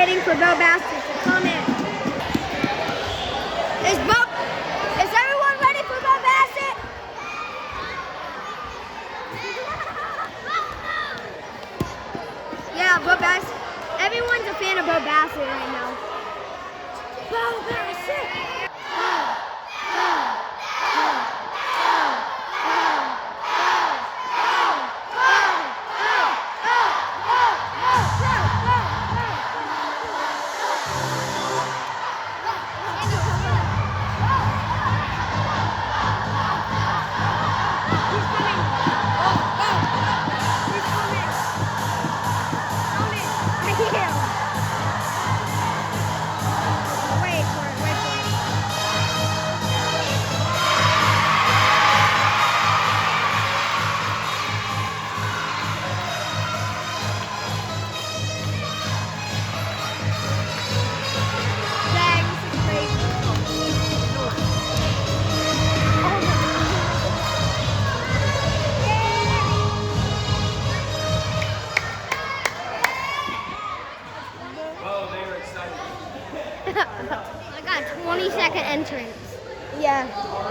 waiting for Bo Bassett to come in. Is everyone ready for Bo Bassett? Yeah, Bo Bassett. Everyone's a fan of Bo Bassett right now. Bo Bassett! I got a 20-second entrance. Yeah,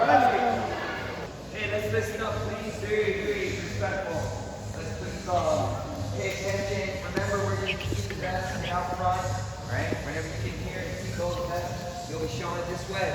let's go. Hey, let's listen up, please. Very respectful. Let's please pay attention. Remember, we're going to keep the best out front, right? Whenever you get here and see those best, you'll be showing it this way,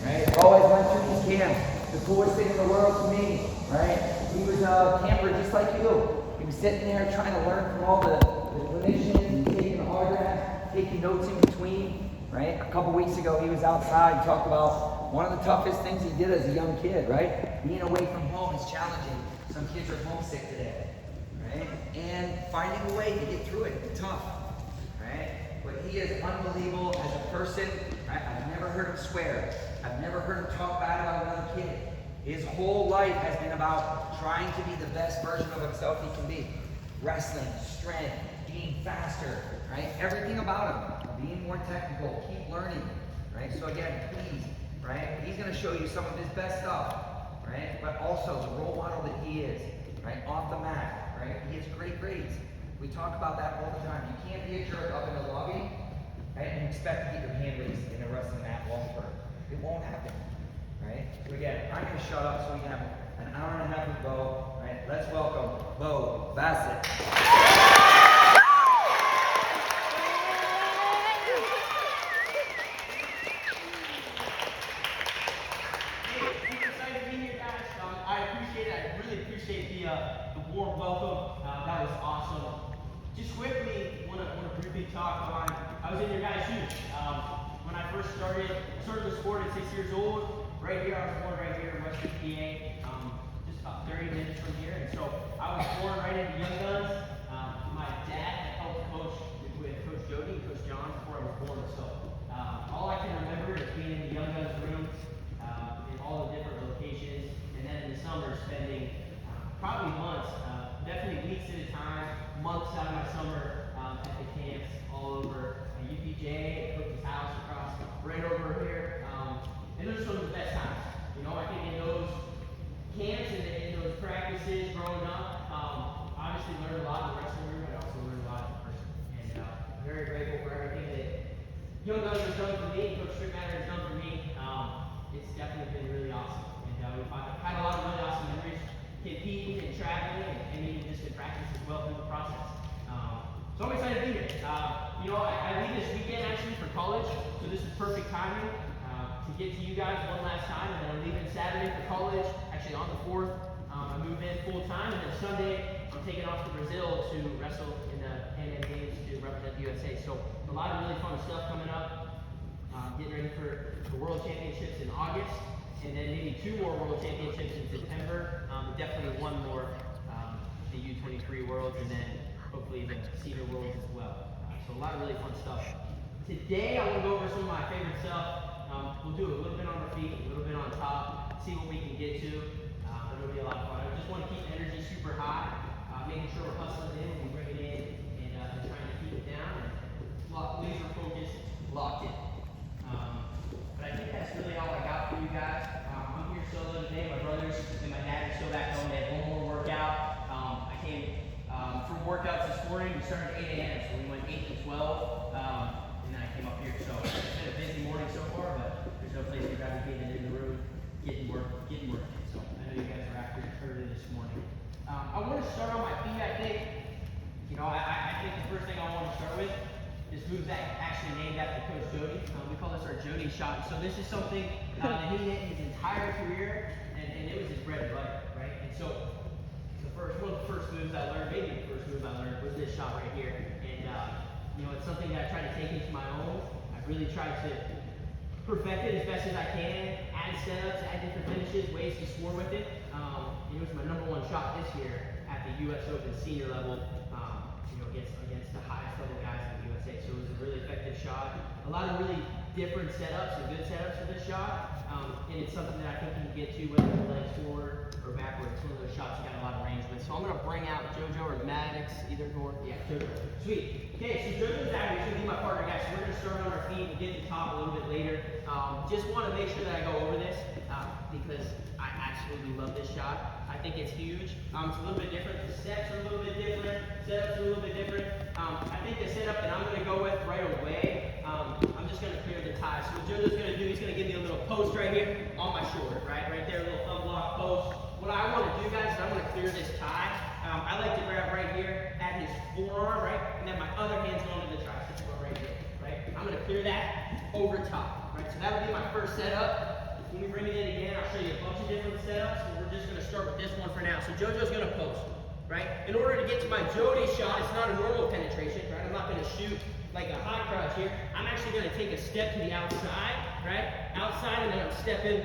right? Always went through these camps. The coolest thing in the world to me, right? He was a camper just like you. He was sitting there trying to learn from all the clinicians, taking autographs, taking notes in between. Right? A couple weeks ago, he was outside, talked about one of the toughest things he did as a young kid, right? Being away from home is challenging. Some kids are homesick today, right? And finding a way to get through it, it's tough, right? But he is unbelievable as a person, right? I've never heard him swear. I've never heard him talk bad about another kid. His whole life has been about trying to be the best version of himself he can be. Wrestling, strength, being faster, right? Everything about him. Being more technical, keep learning, right? So again, please, right? He's going to show you some of his best stuff, right? But also the role model that he is, right? Off the mat, right? He has great grades. We talk about that all the time. You can't be a jerk up in the lobby, right? And expect to get your hand raised in a wrestling mat long term. It won't happen, right? So again, I'm going to shut up so we can have an hour and a half with Bo, right? Let's welcome Bo Bassett. The warm welcome. That was awesome. Just quickly, want to briefly talk on. I was in your guys' shoes. When I first started the sport at 6 years old. Right here, I was born right here in Western PA, just about 30 minutes from here. And so I was born right into Young Guns. My dad helped coach with Coach Jody and Coach John before I was born. So all I can remember is being in the Young Guns room in all the different locations, and then in the summer spending probably months, definitely weeks at a time, months out of my summer at the camps all over UPJ, Coach's house across, right over here. And those are some of the best times. You know, I think in those camps and in those practices growing up, obviously learned a lot in the wrestling room, but I also learned a lot as a person. And I'm very grateful for everything that Young Guns has done for me, Coach Strickmatter has done for me. It's definitely been really awesome. And we've had a lot of really awesome memories. Competing and traveling and even just in practice as well through the process. So I'm excited to be here. You know, I leave this weekend actually for college, so this is perfect timing to get to you guys one last time, and then I'm leaving Saturday for college, actually on the 4th. I move in full time, and then Sunday I'm taking off to Brazil to wrestle in the Pan Am Games to represent the USA. So a lot of really fun stuff coming up. Getting ready for the World Championships in August. And then maybe 2 more World Championships in September. Definitely 1 more, the U23 Worlds, and then hopefully the Senior Worlds as well. So a lot of really fun stuff. Today I want to go over some of my favorite stuff. We'll do a little bit on our feet, a little bit on top, see what we can get to. It'll be a lot of fun. I just want to keep energy super high, making sure we're hustling in when we bring it in, and trying to keep it down, and laser focused, locked in. But I think that's really all I got for you guys. I'm here solo today. My brothers and my dad are still back home. They have one more workout. I came from workouts this morning to we started at 8 a.m. So we went 8 to 12, and then I came up here. So it's been a busy morning so far, but there's no place to grab getting in the room, getting work in. So I know you guys are after it early this morning. I want to start on my feet. I think, I think the first thing I want to start with is moves that actually named after Coach Jody. We call this our Jody shot. So this is something that he hit his entire career, and it was his bread and butter, right? And so one of the first moves I learned, maybe the first move I learned, was this shot right here. And it's something that I try to take into my own. I've really tried to perfect it as best as I can, add setups, add different finishes, ways to score with it. It was my number one shot this year at the U.S. Open senior level, against the highest level guys in the USA. So it was a really effective shot. A lot of really different setups and good setups for this shot. And it's something that I think you can get to whether the legs forward or backward. It's one of those shots you got a lot of range with. So I'm going to bring out JoJo or Maddox, either or. Yeah, JoJo. Sweet. Okay, so JoJo's out. He's going to be my partner, guys. So we're going to start on our feet. We'll get to the top a little bit later. Just want to make sure that I go over this because I absolutely love this shot. I think it's huge. It's a little bit different. The steps are a little bit different. Setups are a little bit different. I think the setup that I'm going to go with right away, I'm just going to clear the tie. So what JoJo's going to do, he's going to give me a little post right here on my shoulder, right there, a little thumb block post. What I want to do, guys, is I'm going to clear this tie. I like to grab right here at his forearm, right, and then my other hand's going to the tricep right here, right. I'm going to clear that over top, right. So that'll be my first setup. When we bring it in again, I'll show you a bunch of different setups, but we're just going to start with this one for now. So JoJo's going to post, right? In order to get to my Jody shot, it's not a normal penetration, right? I'm not going to shoot like a high crouch here. I'm actually going to take a step to the outside, right? Outside, and then I'm stepping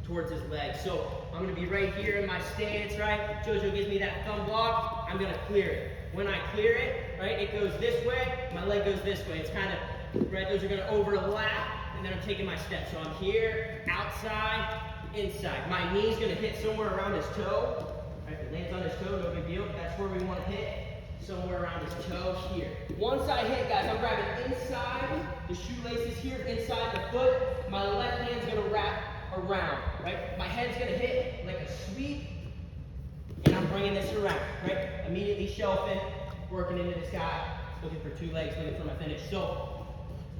towards his leg. So I'm going to be right here in my stance, right? JoJo gives me that thumb block. I'm going to clear it. When I clear it, right, it goes this way. My leg goes this way. It's kind of, right, those are going to overlap. And then I'm taking my step. So I'm here, outside, inside. My knee's going to hit somewhere around his toe. Right, if it lands on his toe, no big deal. That's where we want to hit, somewhere around his toe here. Once I hit, guys, I'm grabbing inside the shoelaces here, inside the foot. My left hand's going to wrap around, right? My head's going to hit like a sweep, and I'm bringing this around, right? Immediately shelving, working into this guy, looking for two legs, looking for my finish. So,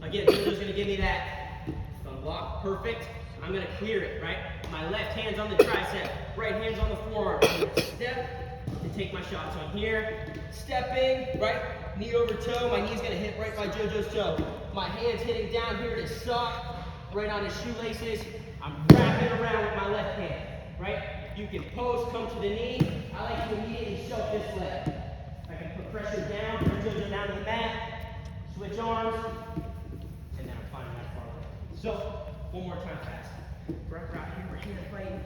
again, JoJo's going to give me that thumb block, perfect. I'm going to clear it, right? My left hand's on the tricep, right hand's on the forearm. I'm going to step and take my shot. So I'm here, stepping, right? Knee over toe. My knee's going to hit right by JoJo's toe. My hand's hitting down here to sock, right on his shoelaces. I'm wrapping around with my left hand, right? You can post, come to the knee. I like to immediately shove this leg. I can put pressure down, bring JoJo down to the mat, switch arms, and then I'm finding that far away. So, one more time fast. Right here, we're hand fighting.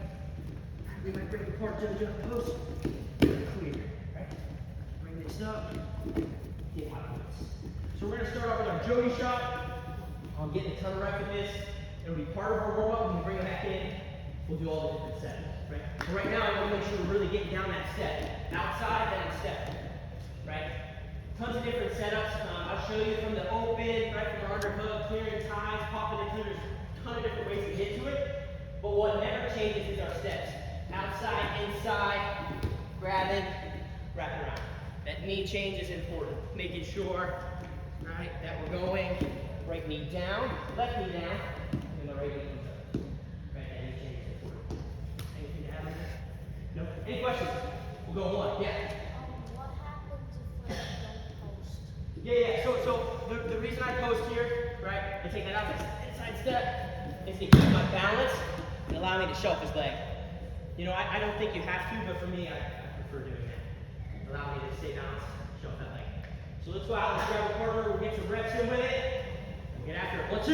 We might break apart JoJo post. Clear, right? Bring this up. Get out of this. So we're going to start off with our Jody shot. I'll get a ton of reps with this. It'll be part of our warm-up. When we bring it back in, we'll do all the different sets, right? So right now, I want to make sure we're really getting down that step. Outside, then I'm stepping, right? Tons of different setups. I'll show you from the open, right, from our underhook, clearing ties, popping it through. There's a ton of different ways to get to it. But what never changes is our steps. Outside, inside, grabbing, wrapping around. That knee change is important. Making sure, right, that we're going right knee down, left knee down, and the right knee comes up. Right, that knee change is important. Anything to add on this? No? Any questions? We'll go one. Yeah. What happens if I don't post? Yeah. So the reason I post here, right, and take that out, inside step, is to keep my balance and allow me to shelf his leg. I don't think you have to, but for me, I prefer doing that. Allow me to stay balanced, shelf that leg. So let's go out, let's grab a partner, we'll get some reps in with it, and get after it. 1, 2.